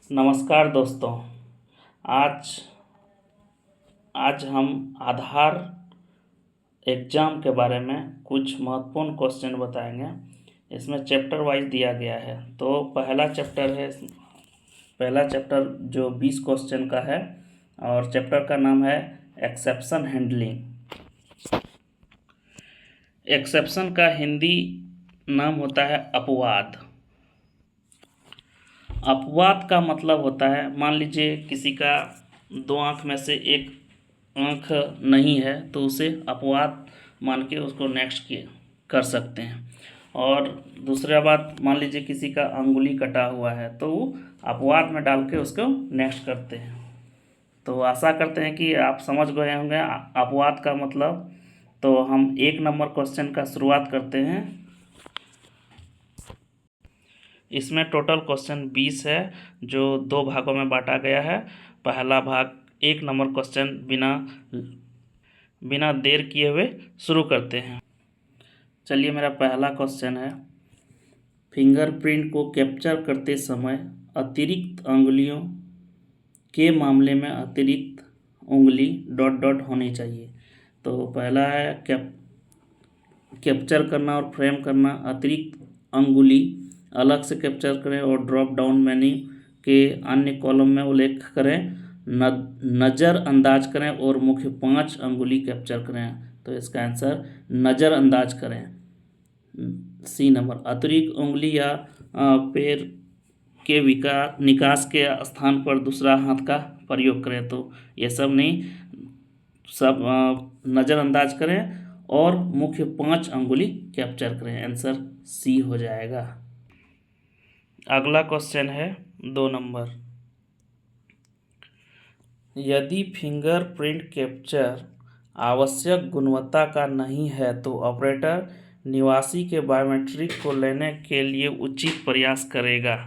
नमस्कार दोस्तों। आज आज हम आधार एग्ज़ाम के बारे में कुछ महत्वपूर्ण क्वेश्चन बताएंगे। इसमें चैप्टर वाइज दिया गया है। तो पहला चैप्टर जो 20 क्वेश्चन का है और चैप्टर का नाम है एक्सेप्शन हैंडलिंग। एक्सेप्शन का हिंदी नाम होता है अपवाद। अपवाद का मतलब होता है, मान लीजिए किसी का 2 आँख में से एक आँख नहीं है तो उसे अपवाद मान के उसको नेक्स्ट कर सकते हैं। और दूसरा बात, मान लीजिए किसी का अंगुली कटा हुआ है तो वो अपवाद में डाल के उसको नेक्स्ट करते हैं। तो आशा करते हैं कि आप समझ गए होंगे अपवाद का मतलब। तो हम 1 नंबर क्वेश्चन का शुरुआत करते हैं। इसमें टोटल क्वेश्चन 20 है जो 2 भागों में बांटा गया है। पहला भाग 1 नंबर क्वेश्चन बिना देर किए हुए शुरू करते हैं। चलिए, मेरा पहला क्वेश्चन है, फिंगरप्रिंट को कैप्चर करते समय अतिरिक्त अंगुलियों के मामले में अतिरिक्त उंगली ... होनी चाहिए। तो पहला है कैप्चर करना और फ्रेम करना, अतिरिक्त अंगुली अलग से कैप्चर करें और ड्रॉप डाउन मेन्यू के अन्य कॉलम में उल्लेख करें, नज़रअंदाज करें और मुख्य 5 अंगुली कैप्चर करें। तो इसका आंसर नज़रअंदाज करें। सी नंबर, अतिरिक्त उंगली या पैर के निकास के स्थान पर दूसरा हाथ का प्रयोग करें। तो ये सब नहीं, सब नज़रअंदाज करें और मुख्य 5 अंगुली कैप्चर करें। आंसर सी हो जाएगा। अगला क्वेश्चन है 2 नंबर, यदि फिंगरप्रिंट कैप्चर आवश्यक गुणवत्ता का नहीं है तो ऑपरेटर निवासी के बायोमेट्रिक को लेने के लिए उचित प्रयास करेगा।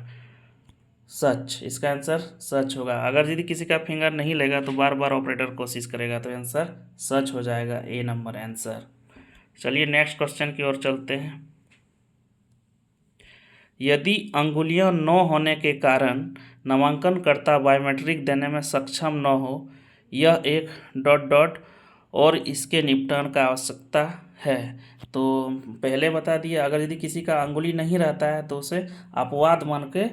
सच, इसका आंसर सच होगा। अगर यदि किसी का फिंगर नहीं लेगा तो बार बार ऑपरेटर कोशिश करेगा, तो आंसर सच हो जाएगा, ए नंबर आंसर। चलिए नेक्स्ट क्वेश्चन की ओर चलते हैं। यदि अंगुलियां न होने के कारण नामांकनकर्ता बायोमेट्रिक देने में सक्षम न हो, यह एक ... और इसके निपटान का आवश्यकता है। तो पहले बता दिया, अगर यदि किसी का अंगुली नहीं रहता है तो उसे अपवाद मान के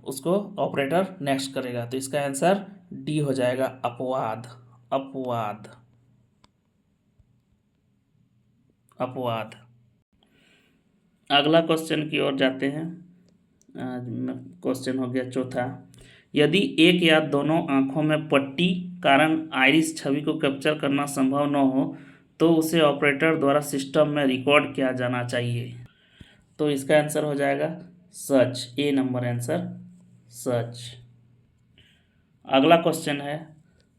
उसको ऑपरेटर नेक्स्ट करेगा। तो इसका आंसर डी हो जाएगा, अपवाद। अपवाद अपवाद। अगला क्वेश्चन की ओर जाते हैं। क्वेश्चन हो गया चौथा, यदि एक या दोनों आंखों में पट्टी कारण आइरिस छवि को कैप्चर करना संभव न हो तो उसे ऑपरेटर द्वारा सिस्टम में रिकॉर्ड किया जाना चाहिए। तो इसका आंसर हो जाएगा सच, ए नंबर आंसर सच। अगला क्वेश्चन है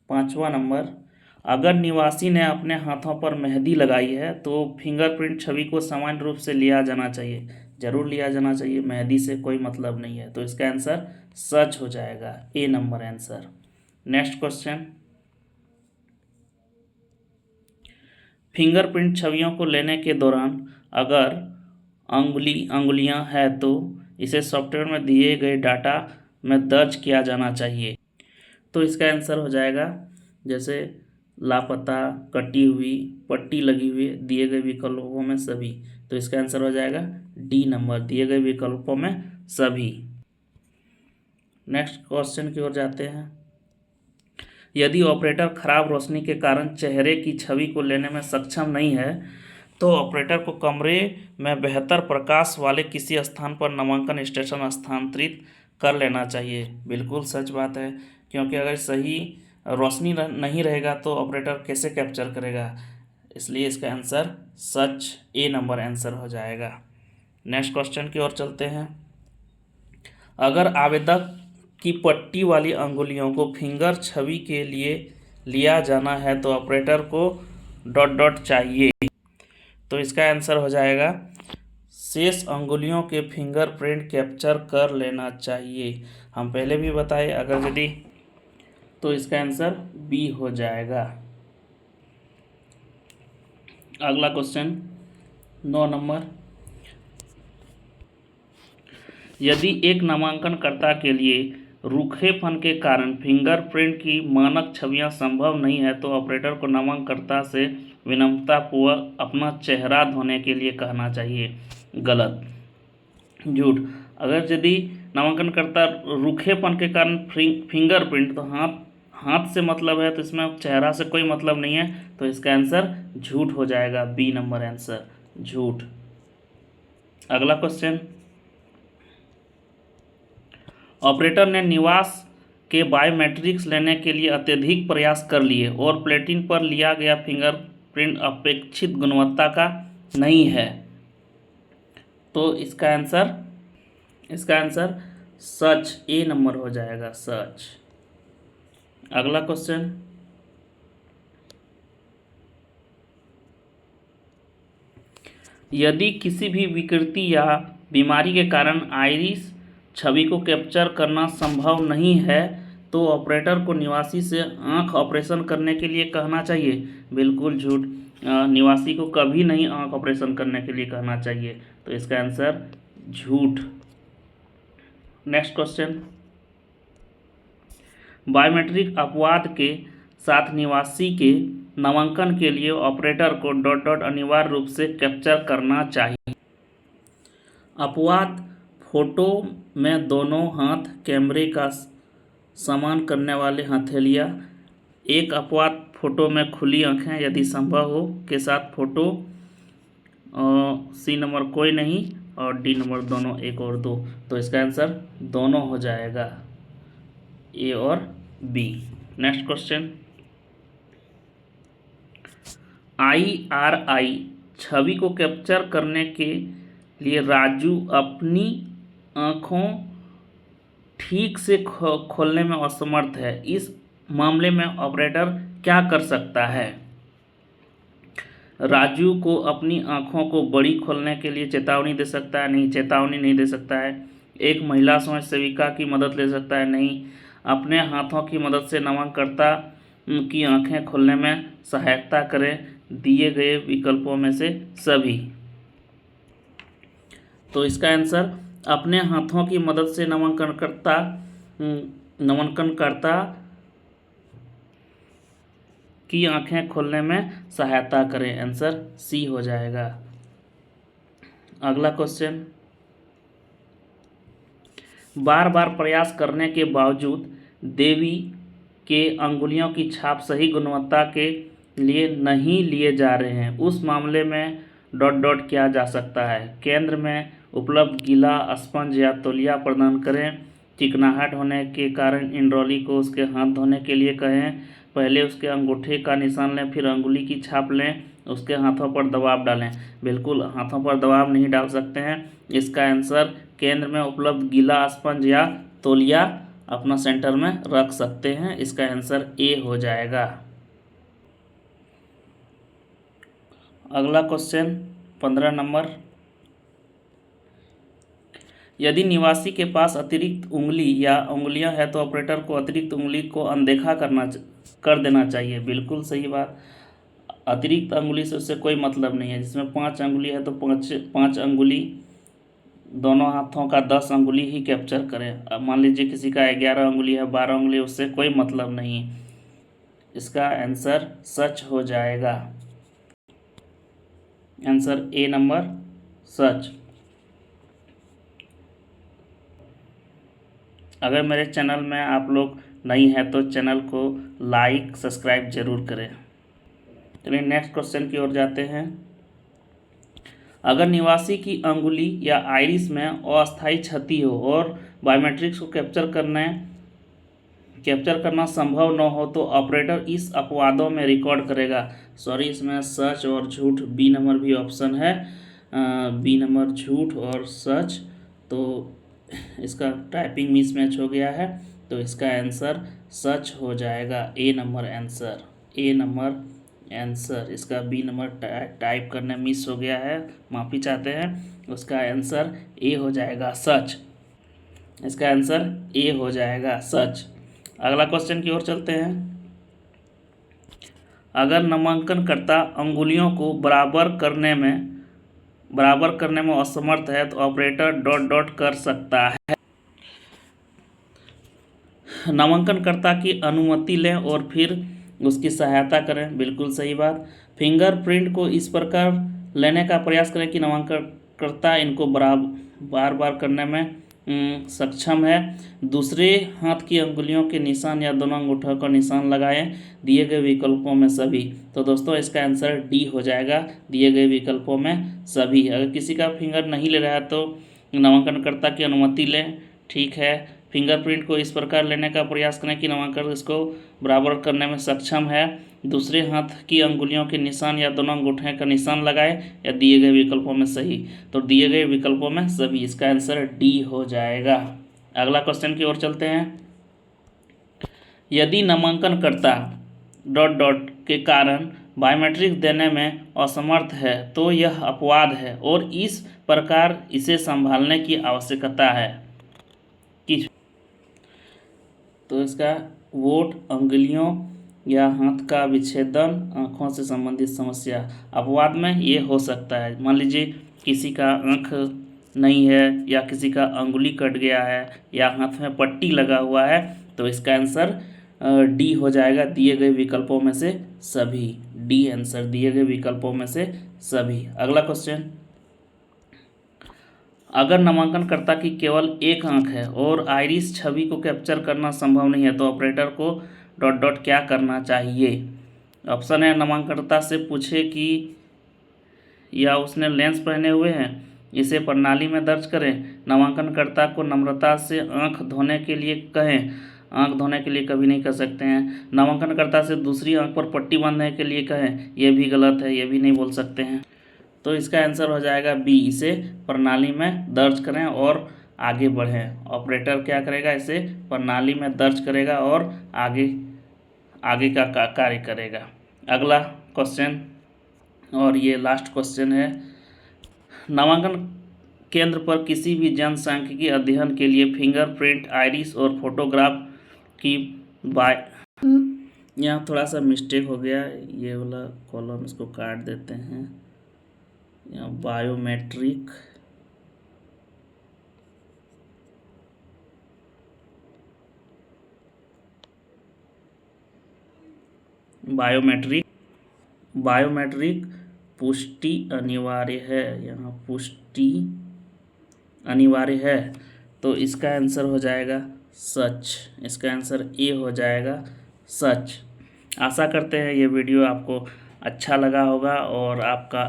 5वां नंबर, अगर निवासी ने अपने हाथों पर मेहंदी लगाई है तो फिंगरप्रिंट छवि को सामान्य रूप से लिया जाना चाहिए। जरूर लिया जाना चाहिए, मेहंदी से कोई मतलब नहीं है। तो इसका आंसर सच हो जाएगा, A number answer. Next question, fingerprint छवियों को लेने के दौरान अगर अंगुलियां हैं तो इसे सॉफ्टवेयर में दिए गए डाटा में दर्ज किया जाना चाहिए। तो इसका आंसर हो जाएगा, जैसे लापता, कटी हुई, पट्टी लगी हुई, दिए गए विकल्पों में सभी। तो इसका आंसर हो जाएगा डी नंबर, दिए गए विकल्पों में सभी। नेक्स्ट क्वेश्चन की ओर जाते हैं, यदि ऑपरेटर खराब रोशनी के कारण चेहरे की छवि को लेने में सक्षम नहीं है तो ऑपरेटर को कमरे में बेहतर प्रकाश वाले किसी स्थान पर नामांकन स्टेशन स्थानांतरित कर लेना चाहिए। बिल्कुल सच बात है, क्योंकि अगर सही रोशनी नहीं रहेगा तो ऑपरेटर कैसे कैप्चर करेगा। इसलिए इसका आंसर सच, ए नंबर आंसर हो जाएगा। नेक्स्ट क्वेश्चन की ओर चलते हैं, अगर आवेदक की पट्टी वाली अंगुलियों को फिंगर छवि के लिए लिया जाना है तो ऑपरेटर को ... चाहिए। तो इसका आंसर हो जाएगा शेष अंगुलियों के फिंगरप्रिंट कैप्चर कर लेना चाहिए। हम पहले भी बताए, अगर यदि, तो इसका आंसर बी हो जाएगा। अगला क्वेश्चन 9 नंबर, यदि एक नामांकनकर्ता के लिए रूखेपन के कारण फिंगरप्रिंट की मानक छवियां संभव नहीं है तो ऑपरेटर को नामांकनकर्ता से विनम्रतापूर्वक अपना चेहरा धोने के लिए कहना चाहिए। गलत। झूठ। अगर यदि नामांकनकर्ता रूखेपन के कारण फिंगरप्रिंट, तो हाथ से मतलब है, तो इसमें चेहरा से कोई मतलब नहीं है, तो इसका आंसर झूठ हो जाएगा। बी नंबर आंसर झूठ। अगला क्वेश्चन, ऑपरेटर ने निवास के बायोमेट्रिक्स लेने के लिए अत्यधिक प्रयास कर लिए और प्लेटिन पर लिया गया फिंगरप्रिंट अपेक्षित गुणवत्ता का नहीं है, तो इसका आंसर सच, ए नंबर हो जाएगा, सच। अगला क्वेश्चन, यदि किसी भी विकृति या बीमारी के कारण आइरिस छवि को कैप्चर करना संभव नहीं है तो ऑपरेटर को निवासी से आंख ऑपरेशन करने के लिए कहना चाहिए। बिल्कुल झूठ। निवासी को कभी नहीं आंख ऑपरेशन करने के लिए कहना चाहिए, तो इसका आंसर झूठ। नेक्स्ट क्वेश्चन, बायोमेट्रिक अपवाद के साथ निवासी के नामांकन के लिए ऑपरेटर को ... अनिवार्य रूप से कैप्चर करना चाहिए। अपवाद, फोटो में दोनों हाथ कैमरे का समान करने वाले हथेलियाँ। एक अपवाद, फोटो में खुली आंखें यदि संभव हो के साथ फोटो। सी नंबर कोई नहीं, और डी नंबर दोनों, एक और दो, तो इसका आंसर दोनों हो जाएगा, ए और बी। नेक्स्ट क्वेश्चन, IRI छवि को कैप्चर करने के लिए राजू अपनी आँखों ठीक से खोलने में असमर्थ है। इस मामले में ऑपरेटर क्या कर सकता है? राजू को अपनी आँखों को बड़ी खोलने के लिए चेतावनी दे सकता है? नहीं, चेतावनी नहीं दे सकता है। एक महिला समाज सेविका की मदद ले सकता है? नहीं। अपने हाथों की मदद से नामांकनकर्ता की आंखें खोलने में सहायता करें दिए गए विकल्पों में से सभी, तो इसका आंसर अपने हाथों की मदद से नामांकनकर्ता की आंखें खोलने में सहायता करें, आंसर सी हो जाएगा। अगला क्वेश्चन, बार बार प्रयास करने के बावजूद देवी के अंगुलियों की छाप सही गुणवत्ता के लिए नहीं लिए जा रहे हैं, उस मामले में ... किया जा सकता है। केंद्र में उपलब्ध गीला स्पंज या तौलिया प्रदान करें। चिकनाहट होने के कारण इंद्रौली को उसके हाथ धोने के लिए कहें। पहले उसके अंगूठे का निशान लें, फिर अंगुली की छाप लें, उसके हाथों पर दबाव डालें। बिल्कुल हाथों पर दबाव नहीं डाल सकते हैं। इसका आंसर केंद्र में उपलब्ध गीला स्पंज या तौलिया अपना सेंटर में रख सकते हैं, इसका आंसर ए हो जाएगा। अगला क्वेश्चन 15 नंबर, यदि निवासी के पास अतिरिक्त उंगली या उंगलियां हैं तो ऑपरेटर को अतिरिक्त उंगली को अनदेखा कर देना चाहिए। बिल्कुल सही बात। अतिरिक्त अंगुली से उससे कोई मतलब नहीं है। जिसमें 5 अंगुली है तो पाँच अंगुली, दोनों हाथों का 10 अंगुली ही कैप्चर करें। अब मान लीजिए किसी का 11 अंगुली है, 12 अंगुली, उससे कोई मतलब नहीं। इसका आंसर सच हो जाएगा, आंसर ए नंबर सच। अगर मेरे चैनल में आप लोग नहीं हैं तो चैनल को लाइक सब्सक्राइब जरूर करें। चलिए नेक्स्ट क्वेश्चन की ओर जाते हैं। अगर निवासी की अंगुली या आइरिस में अस्थायी क्षति हो और बायोमेट्रिक्स को कैप्चर करना संभव न हो तो ऑपरेटर इस अपवादों में रिकॉर्ड करेगा। सॉरी, इसमें सच और झूठ, बी नंबर भी ऑप्शन है। बी नंबर झूठ और सच, तो इसका टाइपिंग मिसमैच हो गया है, तो इसका आंसर सच हो जाएगा, A number answer, A number answer. इसका बी नंबर टाइप करना मिस हो गया है, माफ़ी चाहते हैं। उसका आंसर ए हो जाएगा सच, इसका आंसर ए हो जाएगा सच। अगला क्वेश्चन की ओर चलते हैं। अगर नामांकनकर्ता अंगुलियों को बराबर करने में असमर्थ है तो ऑपरेटर ... कर सकता है। नामांकनकर्ता की अनुमति लें और फिर उसकी सहायता करें, बिल्कुल सही बात। फिंगरप्रिंट को इस प्रकार लेने का प्रयास करें कि नामांकनकर्ता इनको बार बार करने में सक्षम है। दूसरे हाथ की अंगुलियों के निशान या दोनों अंगूठों का निशान लगाएं दिए गए विकल्पों में सभी। तो दोस्तों इसका आंसर डी हो जाएगा, दिए गए विकल्पों में सभी। अगर किसी का फिंगर नहीं ले रहा है तो नामांकनकर्ता की अनुमति लें, ठीक है। फिंगरप्रिंट को इस प्रकार लेने का प्रयास करें कि नामांकन इसको बराबर करने में सक्षम है। दूसरे हाथ की अंगुलियों के निशान या दोनों अंगूठे का निशान लगाएं या दिए गए विकल्पों में सही। तो दिए गए विकल्पों में सभी, इसका आंसर डी हो जाएगा। अगला क्वेश्चन की ओर चलते हैं। यदि नामांकनकर्ता ... के कारण बायोमेट्रिक देने में असमर्थ है तो यह अपवाद है और इस प्रकार इसे संभालने की आवश्यकता है कि तो इसका वोट, अंगुलियों या हाथ का विच्छेदन, आँखों से संबंधित समस्या। अपवाद में ये हो सकता है, मान लीजिए किसी का आँख नहीं है या किसी का अंगुली कट गया है या हाथ में पट्टी लगा हुआ है, तो इसका आंसर डी हो जाएगा, दिए गए विकल्पों में से सभी। डी आंसर, दिए गए विकल्पों में से सभी। अगला क्वेश्चन, अगर नामांकनकर्ता की केवल एक आंख है और आइरिस छवि को कैप्चर करना संभव नहीं है तो ऑपरेटर को ... क्या करना चाहिए। ऑप्शन है, नामांकनकर्ता से पूछे कि या उसने लेंस पहने हुए हैं, इसे प्रणाली में दर्ज करें, नामांकनकर्ता को नम्रता से आंख धोने के लिए कहें। आंख धोने के लिए कभी नहीं कर सकते हैं। नामांकनकर्ता से दूसरी आंख पर पट्टी बांधने के लिए कहें, यह भी गलत है, यह भी नहीं बोल सकते हैं। तो इसका आंसर हो जाएगा बी, इसे प्रणाली में दर्ज करें और आगे बढ़ें। ऑपरेटर क्या करेगा, इसे प्रणाली में दर्ज करेगा और आगे का कार्य करेगा। अगला क्वेश्चन और ये लास्ट क्वेश्चन है, नामांकन केंद्र पर किसी भी जनसांख्यिकी अध्ययन के लिए फिंगरप्रिंट, आइरिस और फोटोग्राफ की यहाँ थोड़ा सा मिस्टेक हो गया, ये वाला कॉलम इसको काट देते हैं। यहाँ बायोमेट्रिक पुष्टि अनिवार्य है, यहाँ पुष्टि अनिवार्य है, तो इसका आंसर हो जाएगा सच। इसका आंसर ए हो जाएगा, सच। आशा करते हैं ये वीडियो आपको अच्छा लगा होगा और आपका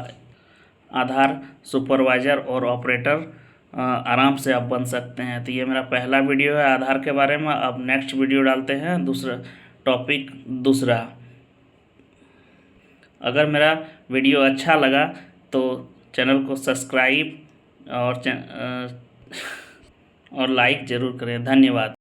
आधार सुपरवाइज़र और ऑपरेटर आराम से आप बन सकते हैं। तो ये मेरा पहला वीडियो है आधार के बारे में। अब नेक्स्ट वीडियो डालते हैं दूसरा टॉपिक दूसरा। अगर मेरा वीडियो अच्छा लगा तो चैनल को सब्सक्राइब और लाइक ज़रूर करें। धन्यवाद।